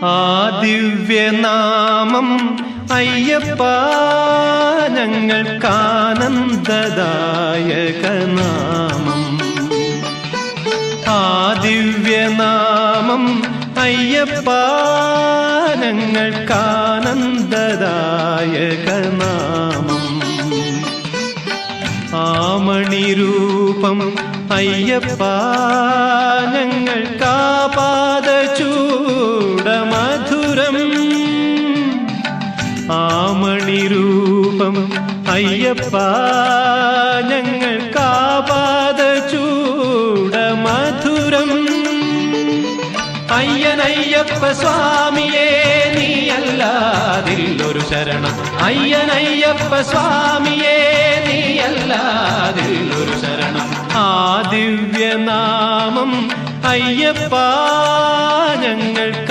ആ ദിവ്യനാമം അയ്യപ്പ ഞങ്ങൾക്കാനന്ദദായകനാമം. ആ ദിവ്യനാമം അയ്യപ്പ ഞങ്ങൾക്കാനന്ദദായകനാമം. ആമണിരൂപം അയ്യപ്പ ഞങ്ങൾക്കാപാദചൂടമധുരം. ആമണിരൂപം അയ്യപ്പ ഞങ്ങൾക്കാപാദചൂടമധുരം. അയ്യനയ്യപ്പ സ്വാമിയേ നീയല്ലാതില്ലൊരു ശരണം. അയ്യനയ്യപ്പ സ്വാമിയേ നീയല്ലാതില്ലൊരു ശരണം. ആ ദിവ്യനാമം അയ്യപ്പ ഞങ്ങൾക്ക്